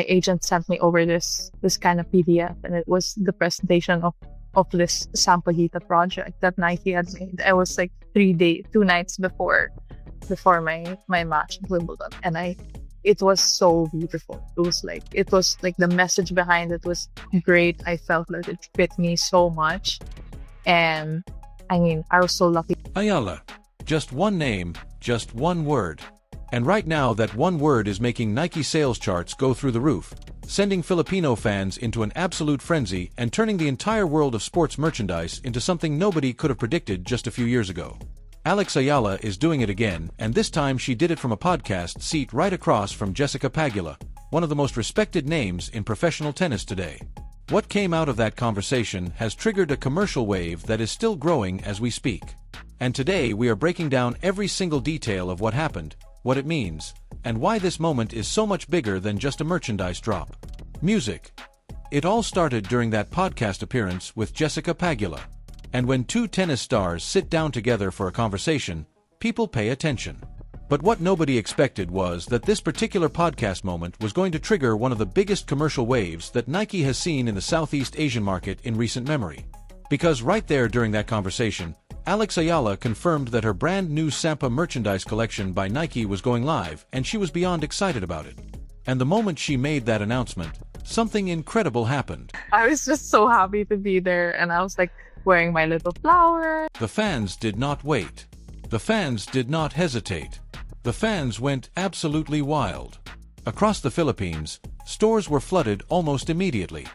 my agent sent me over this kind of PDF, and it was the presentation of this Sampaguita project that Nike had made. I was like 2 nights before my match at Wimbledon, and it was so beautiful. It was like the message behind it was great. I felt like it fit me so much, and I mean, I was so lucky. Ayala. Just one name, just one word. And right now that one word is making Nike sales charts go through the roof, sending Filipino fans into an absolute frenzy and turning the entire world of sports merchandise into something nobody could have predicted just a few years ago. Alex Ayala is doing it again, and this time she did it from a podcast seat right across from Jessica Pagula, one of the most respected names in professional tennis today. What came out of that conversation has triggered a commercial wave that is still growing as we speak. And today we are breaking down every single detail of what happened, what it means, and why this moment is so much bigger than just a merchandise drop. Music. It all started during that podcast appearance with Jessica Pagula. And when two tennis stars sit down together for a conversation, people pay attention. But what nobody expected was that this particular podcast moment was going to trigger one of the biggest commercial waves that Nike has seen in the Southeast Asian market in recent memory. Because right there during that conversation, Alex Ayala confirmed that her brand new Sampa merchandise collection by Nike was going live, and she was beyond excited about it. And the moment she made that announcement, something incredible happened. I was just so happy to be there, and I was like wearing my little flower. The fans did not wait. The fans did not hesitate. The fans went absolutely wild. Across the Philippines, stores were flooded almost immediately.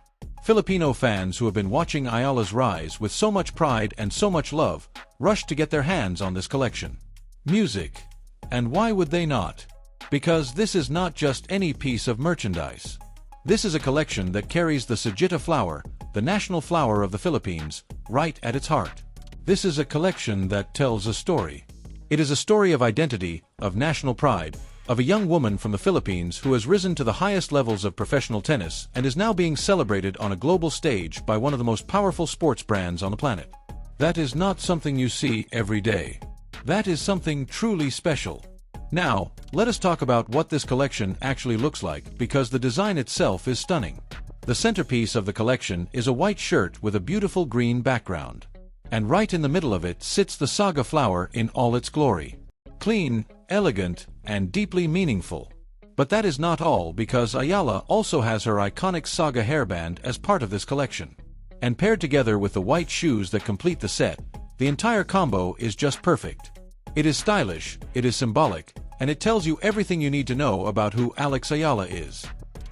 Filipino fans who have been watching Ayala's rise with so much pride and so much love rushed to get their hands on this collection. Music. And why would they not? Because this is not just any piece of merchandise. This is a collection that carries the Sagitta flower, the national flower of the Philippines, right at its heart. This is a collection that tells a story. It is a story of identity, of national pride, of a young woman from the Philippines who has risen to the highest levels of professional tennis and is now being celebrated on a global stage by one of the most powerful sports brands on the planet. That is not something you see every day. That is something truly special. Now, let us talk about what this collection actually looks like, because the design itself is stunning. The centerpiece of the collection is a white shirt with a beautiful green background. And right in the middle of it sits the Saga flower in all its glory. Clean, elegant, and deeply meaningful. But that is not all, because Ayala also has her iconic Saga hairband as part of this collection. And paired together with the white shoes that complete the set, the entire combo is just perfect. It is stylish, it is symbolic, and it tells you everything you need to know about who Alex Ayala is.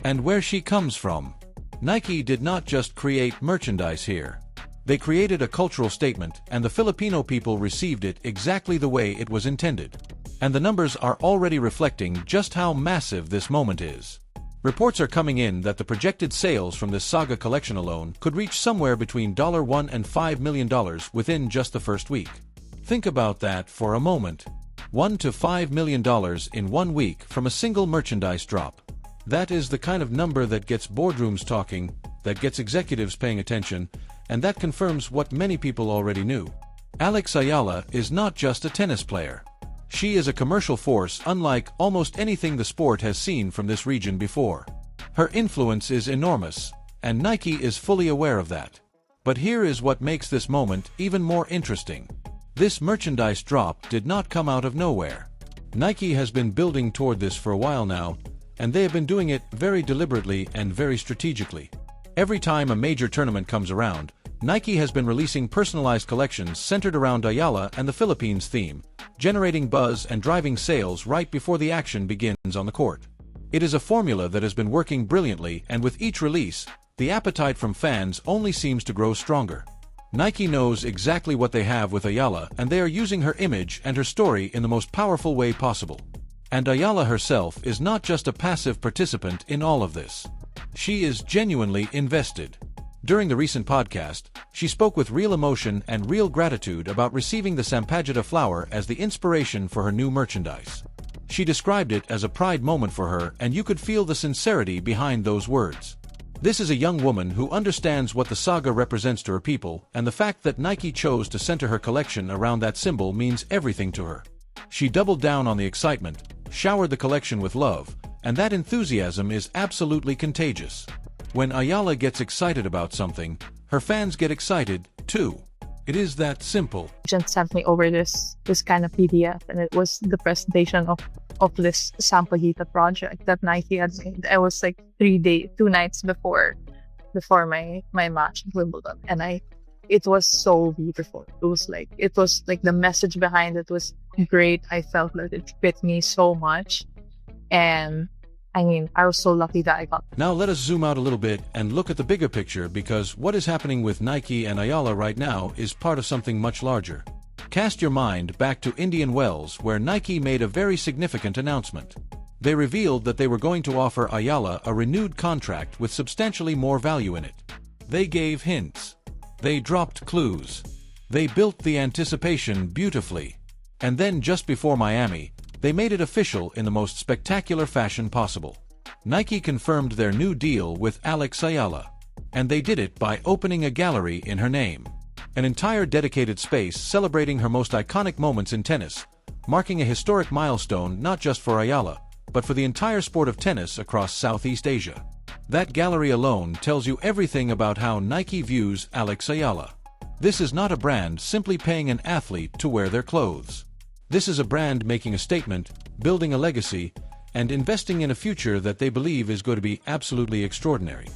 And where she comes from. Nike did not just create merchandise here. They created a cultural statement, and the Filipino people received it exactly the way it was intended. And the numbers are already reflecting just how massive this moment is. Reports are coming in that the projected sales from this Saga collection alone could reach somewhere between $1 and $5 million within just the first week. Think about that for a moment. $1 to $5 million in 1 week from a single merchandise drop. That is the kind of number that gets boardrooms talking, that gets executives paying attention, and that confirms what many people already knew. Alex Ayala is not just a tennis player. She is a commercial force unlike almost anything the sport has seen from this region before. Her influence is enormous, and Nike is fully aware of that. But here is what makes this moment even more interesting. This merchandise drop did not come out of nowhere. Nike has been building toward this for a while now, and they have been doing it very deliberately and very strategically. Every time a major tournament comes around, Nike has been releasing personalized collections centered around Ayala and the Philippines theme, generating buzz and driving sales right before the action begins on the court. It is a formula that has been working brilliantly, and with each release, the appetite from fans only seems to grow stronger. Nike knows exactly what they have with Ayala, and they are using her image and her story in the most powerful way possible. And Ayala herself is not just a passive participant in all of this. She is genuinely invested. During the recent podcast, she spoke with real emotion and real gratitude about receiving the Sampaguita flower as the inspiration for her new merchandise. She described it as a pride moment for her, and you could feel the sincerity behind those words. This is a young woman who understands what the Saga represents to her people, and the fact that Nike chose to center her collection around that symbol means everything to her. She doubled down on the excitement, showered the collection with love, And that enthusiasm is absolutely contagious. When Ayala gets excited about something, her fans get excited, too. It is that simple. Agent sent me over this kind of PDF, and it was the presentation of this Sampaguita project that Nike had made. I was like 2 nights before my match at Wimbledon, and it was so beautiful. It was like the message behind it was great. I felt that it fit me so much, and I mean, I was so lucky that I got. Now let us zoom out a little bit and look at the bigger picture, because what is happening with Nike and Ayala right now is part of something much larger. Cast your mind back to Indian Wells, where Nike made a very significant announcement. They revealed that they were going to offer Ayala a renewed contract with substantially more value in it. They gave hints. They dropped clues. They built the anticipation beautifully. And then just before Miami, they made it official in the most spectacular fashion possible. Nike confirmed their new deal with Ayala. And they did it by opening a gallery in her name. An entire dedicated space celebrating her most iconic moments in tennis, marking a historic milestone not just for Ayala, but for the entire sport of tennis across Southeast Asia. That gallery alone tells you everything about how Nike views Ayala. This is not a brand simply paying an athlete to wear their clothes. This is a brand making a statement, building a legacy, and investing in a future that they believe is going to be absolutely extraordinary.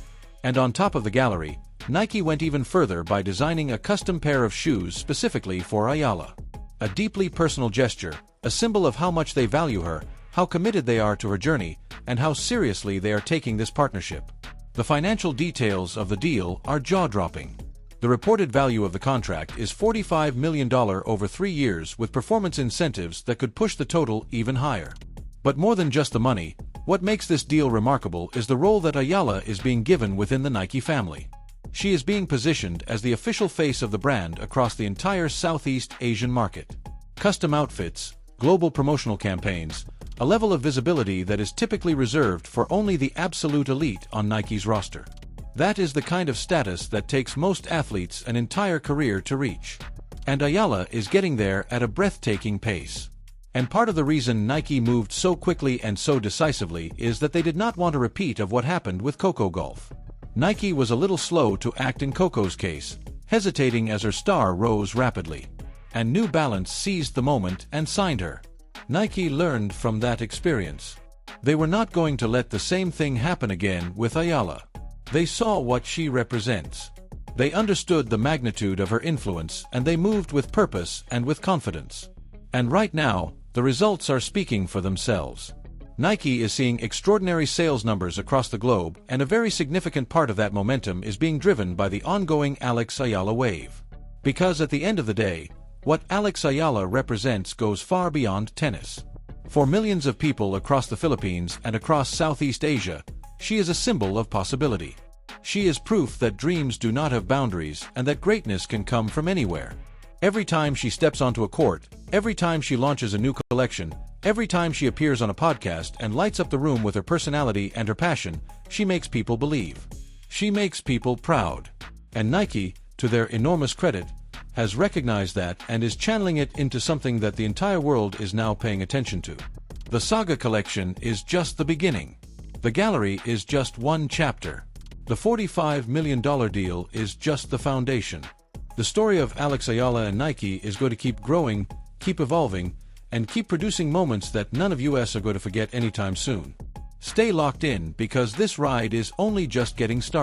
And on top of the gallery, Nike went even further by designing a custom pair of shoes specifically for Ayala. A deeply personal gesture, a symbol of how much they value her, how committed they are to her journey, and how seriously they are taking this partnership. The financial details of the deal are jaw-dropping. The reported value of the contract is $45 million over 3 years, with performance incentives that could push the total even higher. But more than just the money, what makes this deal remarkable is the role that Ayala is being given within the Nike family. She is being positioned as the official face of the brand across the entire Southeast Asian market. Custom outfits, global promotional campaigns, a level of visibility that is typically reserved for only the absolute elite on Nike's roster. That is the kind of status that takes most athletes an entire career to reach. And Ayala is getting there at a breathtaking pace. And part of the reason Nike moved so quickly and so decisively is that they did not want a repeat of what happened with Coco Gauff. Nike was a little slow to act in Coco's case, hesitating as her star rose rapidly. And New Balance seized the moment and signed her. Nike learned from that experience. They were not going to let the same thing happen again with Ayala. They saw what she represents. They understood the magnitude of her influence, and they moved with purpose and with confidence. And right now, the results are speaking for themselves. Nike is seeing extraordinary sales numbers across the globe, and a very significant part of that momentum is being driven by the ongoing Ayala wave. Because at the end of the day, what Ayala represents goes far beyond tennis. For millions of people across the Philippines and across Southeast Asia, she is a symbol of possibility. She is proof that dreams do not have boundaries and that greatness can come from anywhere. Every time she steps onto a court, every time she launches a new collection, every time she appears on a podcast and lights up the room with her personality and her passion, she makes people believe. She makes people proud. And Nike, to their enormous credit, has recognized that and is channeling it into something that the entire world is now paying attention to. The Saga collection is just the beginning. The gallery is just one chapter. The $45 million deal is just the foundation. The story of Ayala and Nike is going to keep growing, keep evolving, and keep producing moments that none of us are going to forget anytime soon. Stay locked in, because this ride is only just getting started.